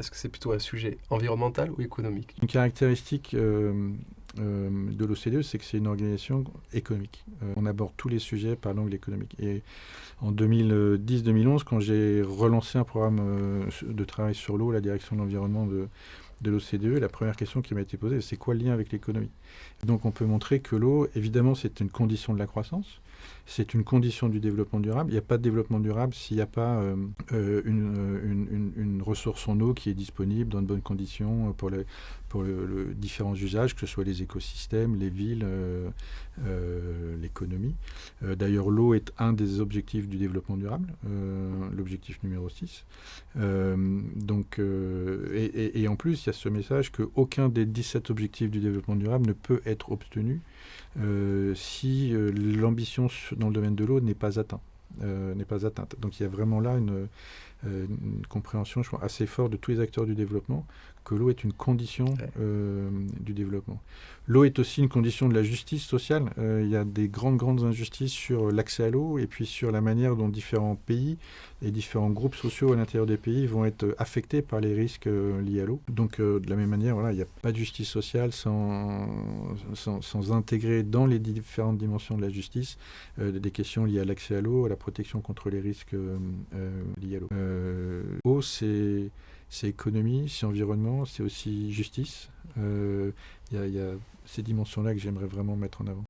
Est-ce que c'est plutôt un sujet environnemental ou économique? Une caractéristique de l'OCDE, c'est que c'est une organisation économique. On aborde tous les sujets par l'angle économique. Et en 2010-2011, quand j'ai relancé un programme de travail sur l'eau, la direction de l'environnement de l'OCDE, la première question qui m'a été posée, c'est quoi le lien avec l'économie? Donc on peut montrer que l'eau, évidemment, c'est une condition de la croissance, c'est une condition du développement durable. Il n'y a pas de développement durable s'il n'y a pas une ressource en eau qui est disponible dans de bonnes conditions pour les différents usages, que ce soit les écosystèmes, les villes, l'économie. D'ailleurs, l'eau est un des objectifs du développement durable, l'objectif numéro 6. Et en plus, il y a ce message qu'aucun des 17 objectifs du développement durable ne peut être obtenu si l'ambition dans le domaine de l'eau n'est pas atteinte. Donc il y a vraiment là une compréhension, je crois, assez forte de tous les acteurs du développement que l'eau est une condition du développement. L'eau est aussi une condition de la justice sociale. Il y a des grandes injustices sur l'accès à l'eau et puis sur la manière dont différents pays et différents groupes sociaux à l'intérieur des pays vont être affectés par les risques liés à l'eau. Donc de la même manière, voilà, il n'y a pas de justice sociale sans intégrer dans les différentes dimensions de la justice des questions liées à l'accès à l'eau, à la protection contre les risques liés à l'eau. Eau, c'est économie, c'est environnement, c'est aussi justice. Il y a ces dimensions-là que j'aimerais vraiment mettre en avant.